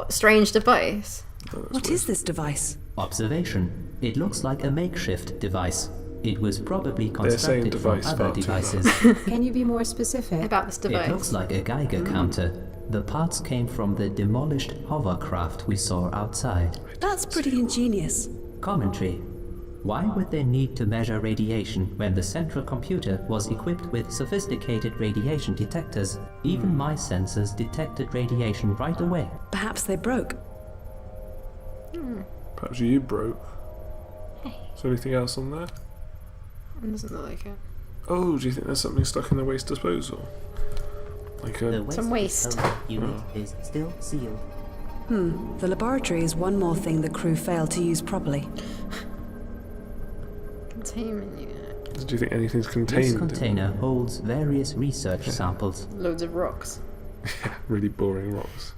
strange device. What is this device? Observation. It looks like a makeshift device. It was probably saying constructed from device other far too devices. Can you be more specific? About this device. It looks like a Geiger counter. The parts came from the demolished hovercraft we saw outside. That's pretty ingenious. Commentary. Why would they need to measure radiation when the central computer was equipped with sophisticated radiation detectors? Even my sensors detected radiation right away. Perhaps they broke. Perhaps you broke. Is there anything else on there? It doesn't look like it. Oh, do you think there's something stuck in the waste disposal? Like a... Some waste. disposal unit is still sealed. The laboratory is one more thing the crew failed to use properly. Containment unit. Do you think anything's This contained? container holds various research samples. Loads of rocks. Really boring rocks.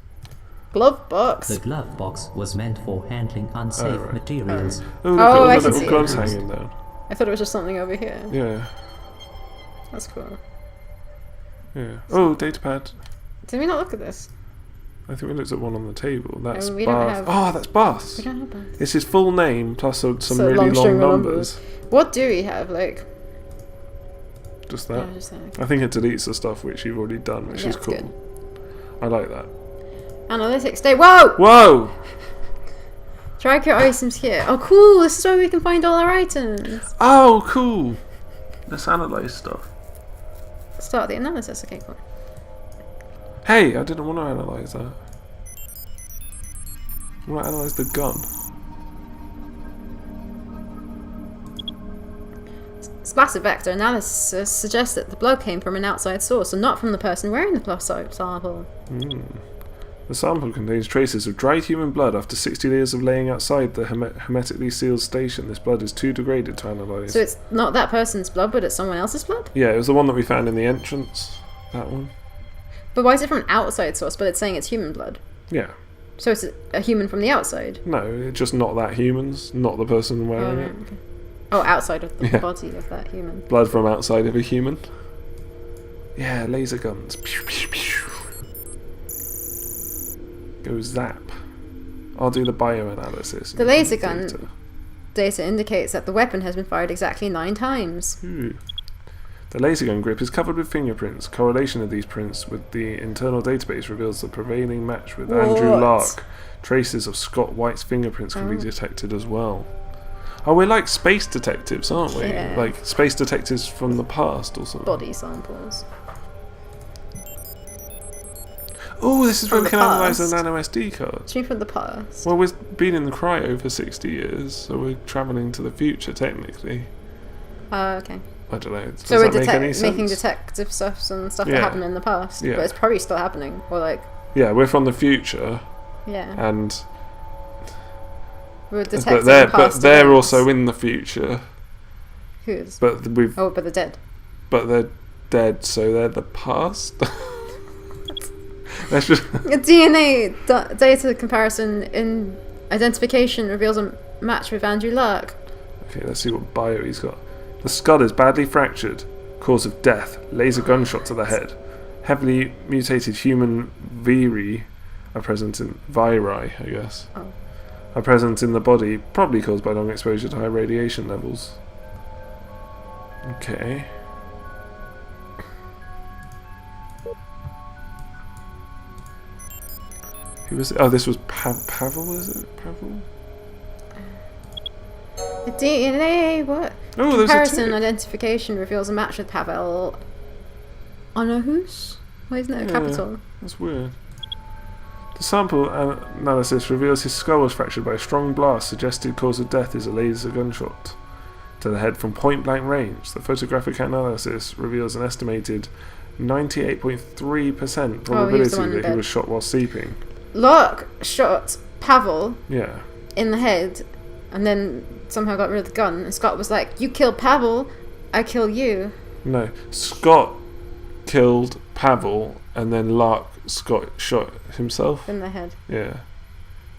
Glove box. The glove box was meant for handling unsafe right. materials. Oh, look Oh, at all I the can little see gloves it. hanging down. I thought it was just something over here. Yeah, That's cool. yeah. Oh, datapad. Did we not look at this? I think we looked at one on the table. That's we don't Bath. have- Oh, that's Bath. We don't have that. It's his full name plus some So really long string of numbers. What do we have? Like, Just that. yeah, just like I think it deletes the stuff which you've already done, which Yeah, is it's cool. good. I like that. analytics day. Whoa! Whoa! Drag your items here. Oh, cool. This is where we can find all our items. Oh, cool. Let's analyze stuff. Start the analysis. Okay, cool. Hey, I didn't want to analyze that. I want to analyze the gun. Splatter vector analysis suggests that the blood came from an outside source and not from the person wearing the blood sample. The sample contains traces of dried human blood after 60 days of laying outside the hermetically sealed station. This blood is too degraded to analyze. So it's not that person's blood, but it's someone else's blood? Yeah, it was the one that we found in the entrance. That one. But why is it from an outside source, but it's saying it's human blood? Yeah. So it's a human from the outside? No, it's just not that human's, not the person wearing it. Okay. Oh, outside of the Yeah. body of that human. Blood from outside of a human. Yeah, laser guns. Pew, pew, pew. Go zap. I'll do the bioanalysis. The laser gun Data. data indicates that the weapon has been fired exactly 9 times. Ooh. The laser gun grip is covered with fingerprints. Correlation of these prints with the internal database reveals the prevailing match with Andrew What? Lark. Traces of Scott White's fingerprints can be detected as well. Oh, we're like space detectives, aren't we? Yeah. Like space detectives from the past or something. Body samples. Oh, this is where From we the can analyse the past. nano SD cards. Stream from the past. Well, we've been in the cryo for 60 years, so we're travelling to the future, technically. Okay. I don't know. Does So we're that make any sense? making detective stuff and stuff Yeah. that happened in the past. Yeah. But it's probably still happening. Or like, Yeah, we're from the future, yeah. and We're detecting but past they're events. also in the future. Who's? But we've Oh, but they're dead. but they're dead, so they're the past. That's just A DNA data comparison in identification reveals a match with Andrew Lark. okay. Let's see what bio he's got. The skull is badly fractured. Cause of death: laser gunshot to the head. Heavily mutated human viri are present in I guess. Oh. Are present in the body, probably caused by long exposure to high radiation levels. Okay. Who was it? Oh, this was Pavel, is it? Pavel? The DNA what? Oh, there's a Comparison tick. identification reveals a match with Pavel Onohus? Why isn't it a Yeah. capital? That's weird. The sample analysis reveals his skull was fractured by a strong blast. Suggested cause of death is a laser gunshot to the head from point-blank range. The photographic analysis reveals an estimated 98.3% probability one in that he bed. was shot while sleeping. Lark shot Pavel Yeah. in the head and then somehow got rid of the gun. And Scott was like, "You killed Pavel, I kill you." No. Scott killed Pavel, and then Scott shot himself. In the head. Yeah.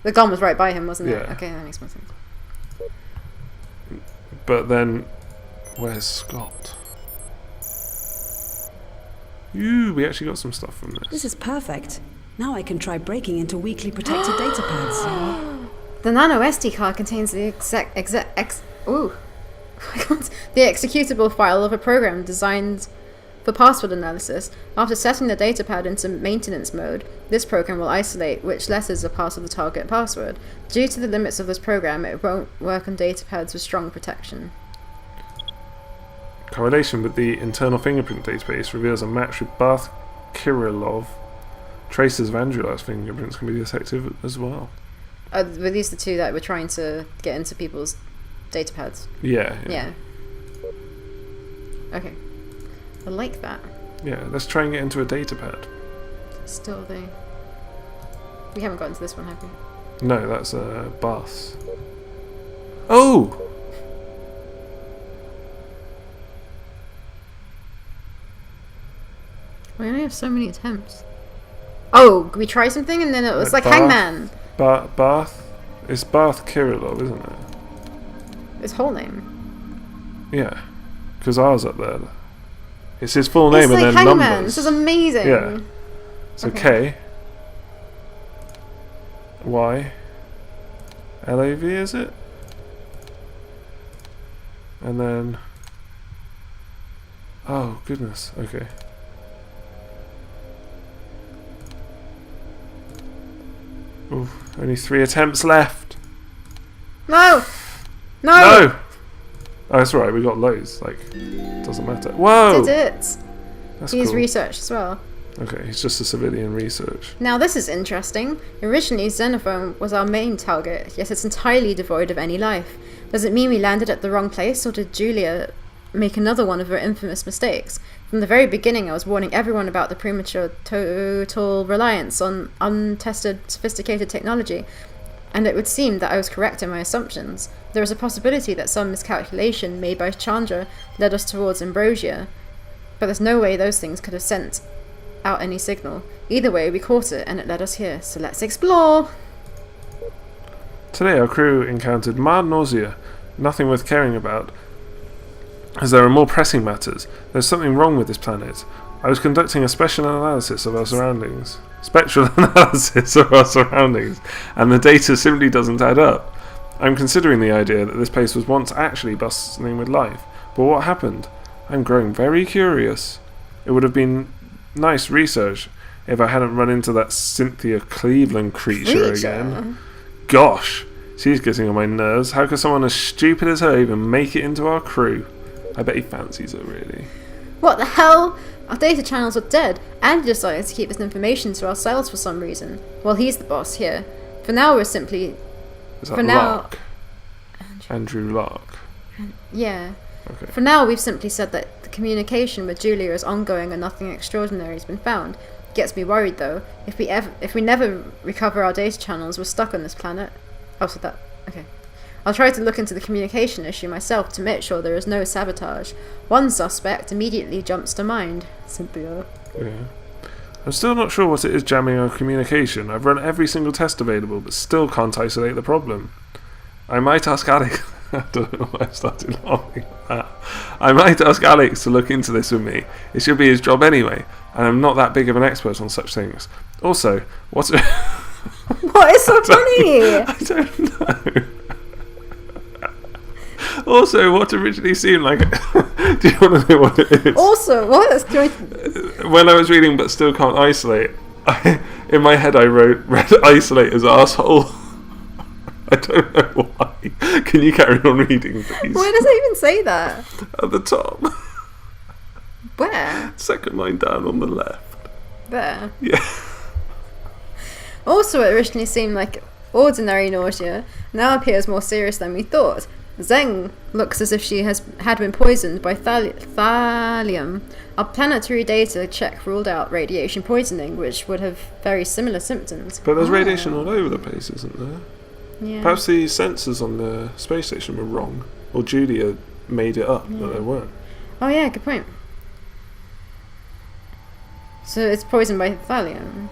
The gun was right by him, wasn't it? Yeah. Okay, that makes more sense. But then, where's Scott? Ooh, we actually got some stuff from this. This is perfect. Now I can try breaking into weakly protected data pads. The nano SD card contains the the executable file of a program designed for password analysis. After setting the datapad into maintenance mode, this program will isolate which letters are part of the target password. Due to the limits of this program, it won't work on datapads with strong protection. Correlation with the internal fingerprint database reveals a match with Barth Kirillov. Traces of Andrew-L's fingerprints can be detected as well. Were these the two that were trying to get into people's datapads? Yeah. Okay. I like that. Yeah, let's try and get into a datapad. Still they... We haven't got into this one, have we? No, that's Barth's. Oh! We only have so many attempts. Oh, we try something and then it was like Hangman. Barth? It's Barth Kirillov, isn't it? His whole name. Yeah, because ours up there. It's his full name it's and like then Hangman. numbers. This is amazing. Yeah. So Okay. K-Y-L-A-V, is it? And then... Oh, goodness. Okay. Oof, only 3 attempts left. No! No! No! Oh, that's right, we got loads. Like, doesn't matter. Whoa! Did it. That's He's cool. researched as well. Okay, he's just a civilian research. Now this is interesting. Originally Xenophone was our main target, yet it's entirely devoid of any life. Does it mean we landed at the wrong place, or did J.U.L.I.A make another one of her infamous mistakes? From the very beginning I was warning everyone about the premature total reliance on untested sophisticated technology, and it would seem that I was correct in my assumptions. There is a possibility that some miscalculation made by Chandra led us towards Ambrosia, but there's no way those things could have sent out any signal. Either way, we caught it and it led us here, so let's explore! Today our crew encountered mild nausea, nothing worth caring about, as there are more pressing matters. There's something wrong with this planet. I was conducting a spectral analysis of our surroundings, and the data simply doesn't add up. I'm considering the idea that this place was once actually bustling with life, but what happened? I'm growing very curious. It would have been nice research if I hadn't run into that Cynthia Cleveland creature again. Gosh, she's getting on my nerves. How could someone as stupid as her even make it into our crew? I bet he fancies her, really. What the hell? Our data channels are dead, and he decided to keep this information to ourselves for some reason. Well, he's the boss here. For now, we're simply... Is that Lark? Andrew Lark. Yeah. Okay. For now, we've simply said that the communication with J.U.L.I.A is ongoing and nothing extraordinary has been found. Gets me worried though. If we never recover our data channels, we're stuck on this planet. Oh, so that... Okay. I'll try to look into the communication issue myself to make sure there is no sabotage. One suspect immediately jumps to mind. Cynthia. Yeah. I'm still not sure what it is jamming our communication. I've run every single test available, but still can't isolate the problem. I might ask Alex... I don't know why I started laughing at that. I might ask Alex to look into this with me. It should be his job anyway, and I'm not that big of an expert on such things. Also, what is so funny? I don't know. Also, what originally seemed like... Do you want to know what it is? Also, what? When I was reading but still can't isolate, in my head I read isolate as arsehole. I don't know why. Can you carry on reading, please? Why does it even say that? At the top. Where? Second line down on the left. There. Yeah. Also, it originally seemed like ordinary nausea, now appears more serious than we thought. Zeng looks as if she had been poisoned by thallium. Our planetary data check ruled out radiation poisoning, which would have very similar symptoms. But there's radiation all over the place, isn't there? Yeah. Perhaps the sensors on the space station were wrong, or Julia made it up that they weren't. Oh yeah, good point. So it's poisoned by thallium.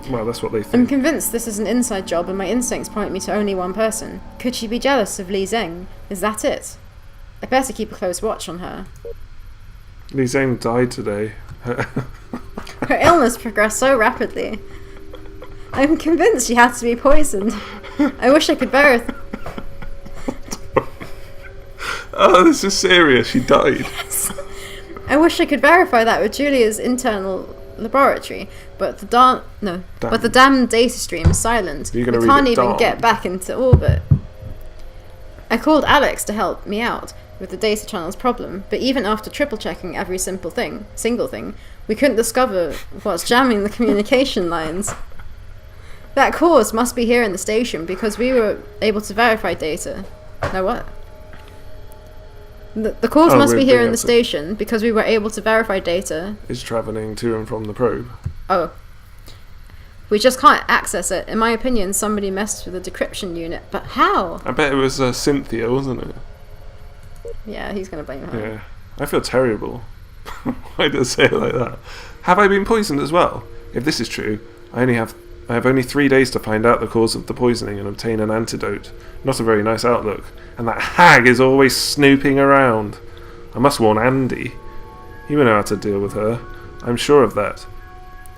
Well, that's what they think. I'm convinced this is an inside job and my instincts point me to only one person. Could she be jealous of Li Zeng? Is that it? I better keep a close watch on her. Li Zeng died today. Her illness progressed so rapidly. I'm convinced she had to be poisoned. I wish I could verify. Oh, this is serious. She died. I wish I could verify that with Julia's internal laboratory, but the damn data stream is silent. We You're gonna can't read it even down. get back into orbit. I called Alex to help me out with the data channel's problem, but even after triple checking every single thing, we couldn't discover what's jamming the communication lines. That cause must be here in the station because we were able to verify data. No, what? The cause must be here in the station because we were able to verify data. Is travelling to and from the probe. Oh. We just can't access it. In my opinion, somebody messed with the decryption unit. But how? I bet it was Cynthia, wasn't it? Yeah, he's going to blame her. Yeah. I feel terrible. Why did I say it like that? Have I been poisoned as well? If this is true, I have only 3 days to find out the cause of the poisoning and obtain an antidote. Not a very nice outlook. And that hag is always snooping around. I must warn Andy. He will know how to deal with her. I'm sure of that.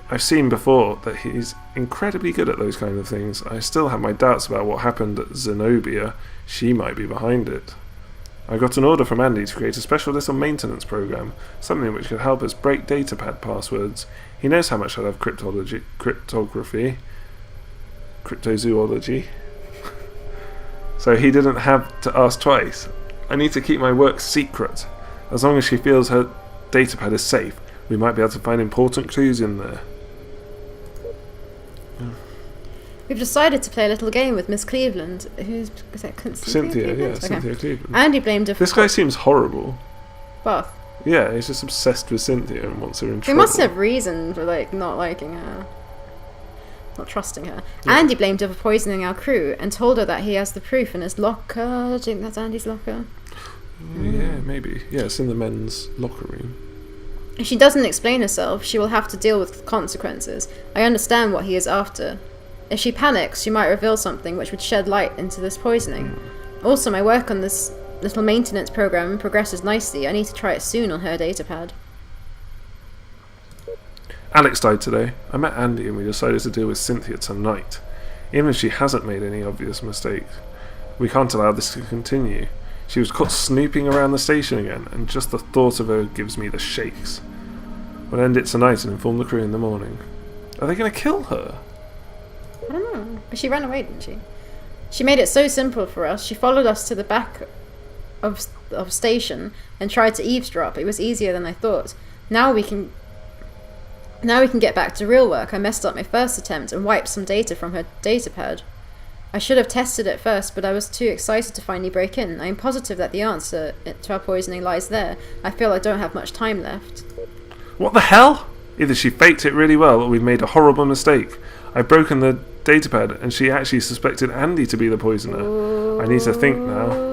I've seen before that he's incredibly good at those kind of things. I still have my doubts about what happened at Zenobia. She might be behind it. I got an order from Andy to create a special little maintenance program, something which could help us break datapad passwords. He knows how much I love cryptography, cryptozoology. So he didn't have to ask twice. I need to keep my work secret. As long as she feels her datapad is safe, we might be able to find important clues in there. We've decided to play a little game with Miss Cleveland. Is that Cynthia, yeah, Cynthia Cleveland. Andy blamed her for... This guy seems horrible. Both. Yeah, he's just obsessed with Cynthia and wants her in He trouble. must have reason for, not liking her. Not trusting her. Yeah. Andy blamed her for poisoning our crew and told her that he has the proof in his locker. Do you think that's Andy's locker? Yeah, maybe. Yeah, it's in the men's locker room. If she doesn't explain herself, she will have to deal with consequences. I understand what he is after. If she panics, she might reveal something which would shed light into this poisoning. Also, my work on this little maintenance program progresses nicely. I need to try it soon on her datapad. Alex died today. I met Andy and we decided to deal with Cynthia tonight. Even if she hasn't made any obvious mistakes, we can't allow this to continue. She was caught snooping around the station again, and just the thought of her gives me the shakes. We'll end it tonight and inform the crew in the morning. Are they going to kill her? I don't know. But she ran away, didn't she? She made it so simple for us. She followed us to the back of station and tried to eavesdrop. It was easier than I thought. Now we can get back to real work. I messed up my first attempt and wiped some data from her datapad. I should have tested it first, but I was too excited to finally break in. I am positive that the answer to our poisoning lies there. I feel I don't have much time left. What the hell? Either she faked it really well or we've made a horrible mistake. I've broken the datapad and she actually suspected Andy to be the poisoner. Ooh. I need to think now.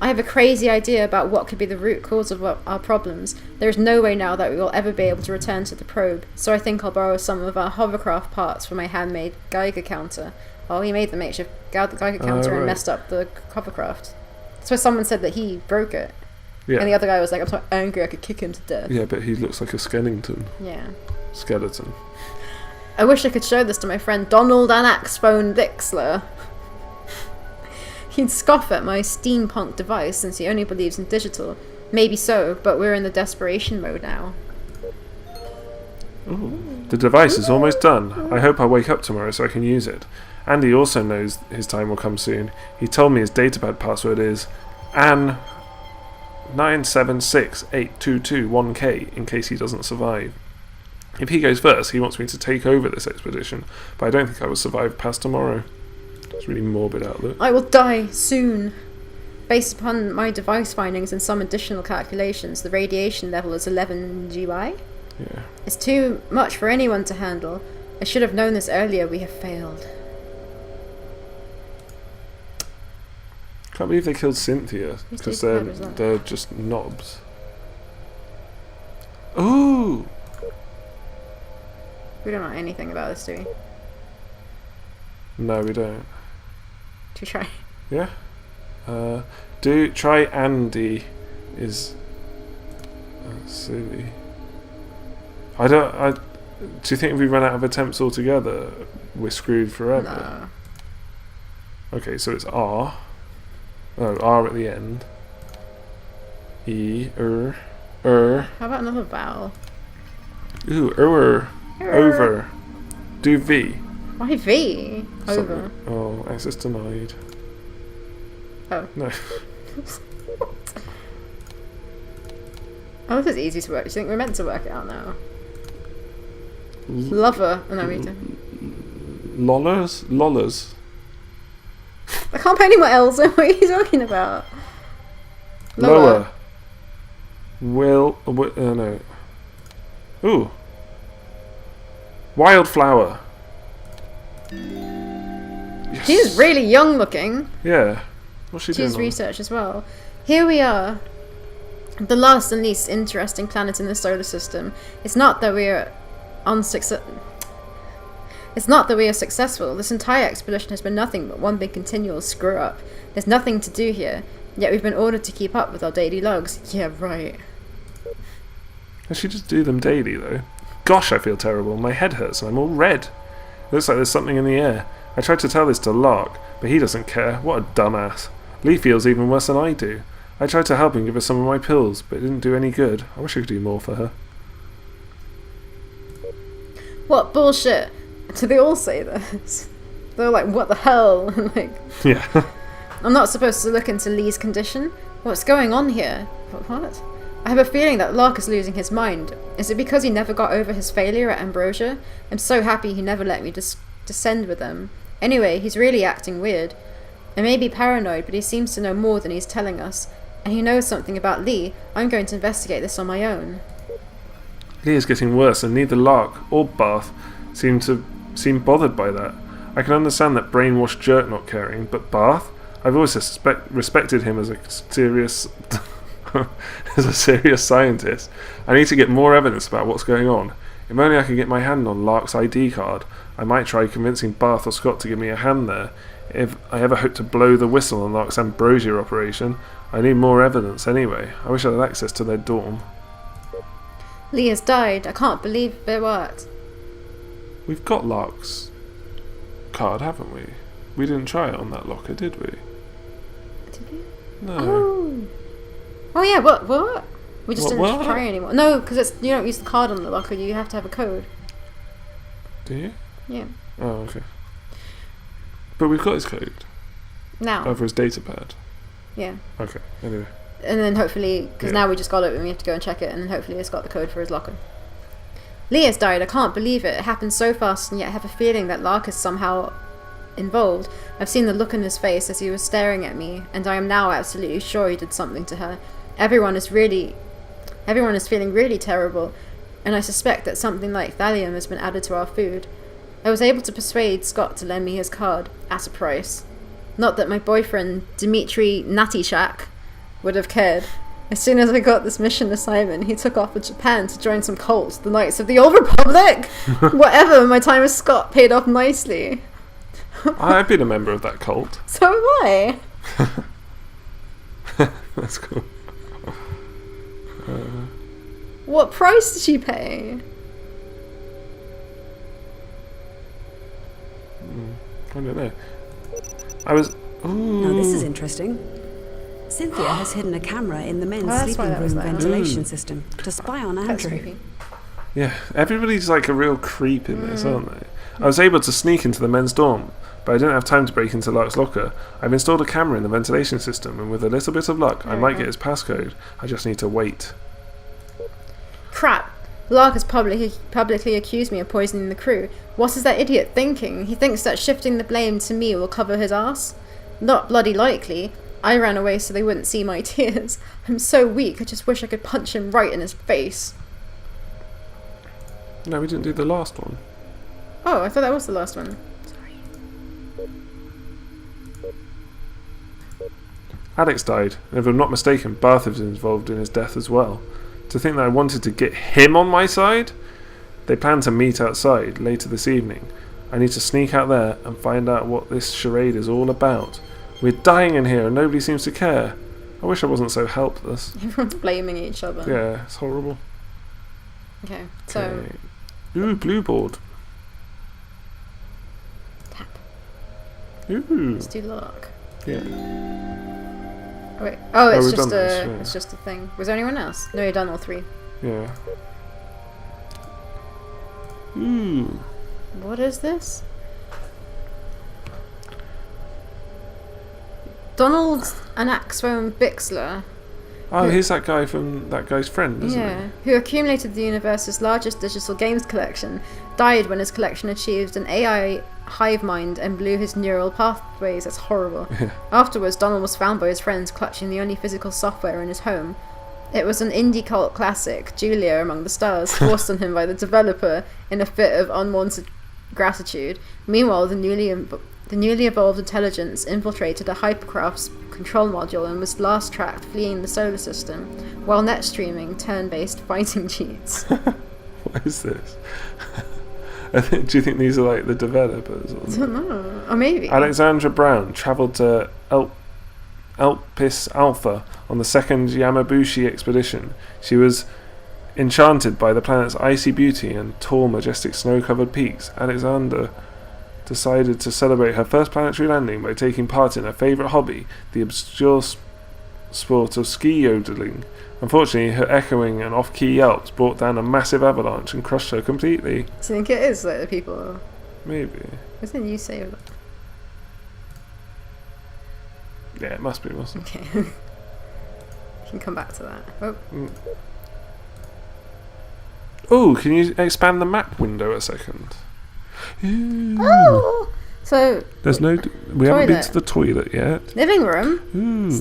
I have a crazy idea about what could be the root cause of our problems. There is no way now that we will ever be able to return to the probe, so I think I'll borrow some of our hovercraft parts for my handmade Geiger counter. Oh, he made the makeshift Geiger counter and right. messed up the hovercraft. So someone said that he broke it. Yeah. And the other guy was like, I'm so angry I could kick him to death. Yeah, but he looks like a skeleton. Yeah. Skeleton. I wish I could show this to my friend Donald Anax Phone Dixler. He'd scoff at my steampunk device since he only believes in digital. Maybe so, but we're in the desperation mode now. Ooh. The device is almost done. I hope I wake up tomorrow so I can use it. Andy also knows his time will come soon. He told me his datapad password is Ann97682221K in case he doesn't survive. If he goes first, he wants me to take over this expedition, but I don't think I will survive past tomorrow. It's really morbid outlook. I will die soon. Based upon my device findings and some additional calculations, the radiation level is 11 J.U.L.I.A. Yeah. It's too much for anyone to handle. I should have known this earlier. We have failed. Can't believe they killed Cynthia because they're just knobs. Ooh. We don't know anything about this, do we? No, we don't. To try. Yeah. Try Andy is silly. Do you think if we run out of attempts altogether, we're screwed forever? No. Okay, so it's R. Oh, R at the end. E, How about another vowel? Ooh, over. Do V. Why V? Over. Something. Oh, access denied. Oh. No. Oh, this is easy to work. Do you think we're meant to work it out now? Lover. Oh, no, we don't. Lollers. I can't put anywhere else. What are you talking about? Lower. No. Ooh. Wildflower. Yes. She's really young looking. Yeah. What's she doing? She's research as well. Here we are. The last and least interesting planet in the solar system. It's not that we are successful. This entire expedition has been nothing but one big continual screw up. There's nothing to do here, yet we've been ordered to keep up with our daily logs. Yeah, right. I should just do them daily, though. Gosh, I feel terrible. My head hurts and I'm all red. It looks like there's something in the air. I tried to tell this to Lark, but he doesn't care. What a dumbass. Lee feels even worse than I do. I tried to help him give her some of my pills, but it didn't do any good. I wish I could do more for her. What bullshit? Do they all say this? They're like, what the hell? Like, Yeah. I'm not supposed to look into Lee's condition? What's going on here? What? I have a feeling that Lark is losing his mind. Is it because he never got over his failure at Ambrosia? I'm so happy he never let me descend with them. Anyway, he's really acting weird. I may be paranoid, but he seems to know more than he's telling us. And he knows something about Lee. I'm going to investigate this on my own. Lee is getting worse, and neither Lark or Bath seem bothered by that. I can understand that brainwashed jerk not caring, but Bath? I've always respected him as a serious scientist. I need to get more evidence about what's going on. If only I could get my hand on Lark's ID card, I might try convincing Bath or Scott to give me a hand there. If I ever hope to blow the whistle on Lark's Ambrosia operation, I need more evidence anyway. I wish I had access to their dorm. Lee has died. I can't believe it worked. We've got Lark's card, haven't we? We didn't try it on that locker, did we? Did we? No. Oh yeah, what? We just What? didn't try anymore. No, because you don't use the card on the locker, you have to have a code. Do you? Yeah. Oh, okay. But we've got his code. Now. Over his data pad. Yeah. Okay, anyway. And then hopefully, because Yeah. now we just got it and we have to go and check it, and then hopefully it's got the code for his locker. Lee has died. I can't believe it. It happened so fast, and yet I have a feeling that Lark is somehow involved. I've seen the look in his face as he was staring at me, and I am now absolutely sure he did something to her. Everyone is feeling really terrible, and I suspect that something like thallium has been added to our food. I was able to persuade Scott to lend me his card, at a price. Not that my boyfriend, Dmitry Natishak, would have cared. As soon as I got this mission assignment, he took off for Japan to join some cult, the Knights of the Old Republic! Whatever, my time with Scott paid off nicely. I've been a member of that cult. So have I. That's cool. What price did she pay? I don't know. I was... Ooh. Now this is interesting. Cynthia has hidden a camera in the men's that's why sleeping that was room there. ventilation system to spy on That's Andrew. creepy. Yeah, everybody's like a real creep in this, aren't they? I was able to sneak into the men's dorm, but I didn't have time to break into Lark's locker. I've installed a camera in the ventilation system, and with a little bit of luck, I might get his passcode. I just need to wait. Crap. Lark has publicly accused me of poisoning the crew. What is that idiot thinking? He thinks that shifting the blame to me will cover his ass? Not bloody likely. I ran away so they wouldn't see my tears. I'm so weak, I just wish I could punch him right in his face. No, we didn't do the last one. Oh, I thought that was the last one. Alex died, and if I'm not mistaken, Bath was involved in his death as well. To think that I wanted to get him on my side? They plan to meet outside later this evening. I need to sneak out there and find out what this charade is all about. We're dying in here and nobody seems to care. I wish I wasn't so helpless. Everyone's blaming each other. Yeah, it's horrible. Okay, so Okay. Ooh, blue board. Tap. Ooh. Let's do lock. Yeah. Oh, wait. Oh, it's we've just done this, yeah. it's just a thing. Was there anyone else? No, you've done all 3. Yeah. Ooh. What is this? Donald and Axel Bixler. Oh, here's that guy from that guy's friend, isn't Yeah, who accumulated the universe's largest digital games collection, died when his collection achieved an AI hive mind and blew his neural pathways. That's horrible. Afterwards, Donald was found by his friends clutching the only physical software in his home. It was an indie cult classic, J.U.L.I.A Among the Stars, forced on him by the developer in a fit of unwanted gratitude. Meanwhile, the newly evolved intelligence infiltrated a hypercraft's control module and was last tracked fleeing the solar system, while net streaming turn-based fighting cheats. What is this? Do you think these are like the developers? Or I don't know. Or maybe. Alexandra Brown travelled to Elpis Alpha on the second Yamabushi expedition. She was enchanted by the planet's icy beauty and tall, majestic snow-covered peaks. Alexander decided to celebrate her first planetary landing by taking part in her favourite hobby, the obscure sport of ski yodeling. Unfortunately, her echoing and off-key yelps brought down a massive avalanche and crushed her completely. Do you think it is like the people? Maybe. What did you say? Yeah, it must be, mustn't it? Okay. We can come back to that. Oh. Oh, can you expand the map window a second? Ooh. Oh! So, There's no... We haven't been to the toilet yet. living room. Ooh.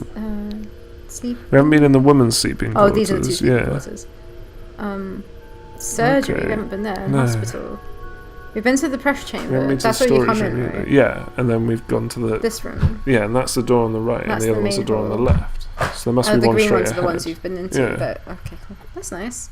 Sleep. We haven't been in the women's sleeping quarters. Oh, these are the 2 sleeping quarters. Surgery. Okay. We haven't been there. No. Hospital. We've been to the pressure We haven't chamber. been to That's the where you storage come in, room right? either. Yeah, and then we've gone to the... This room. Yeah, and that's the door on the right, That's and the the other one's the main door on the hall. left. So there must be The one green straight ones are the ahead. ones you've been into. Yeah. But okay, cool. That's nice.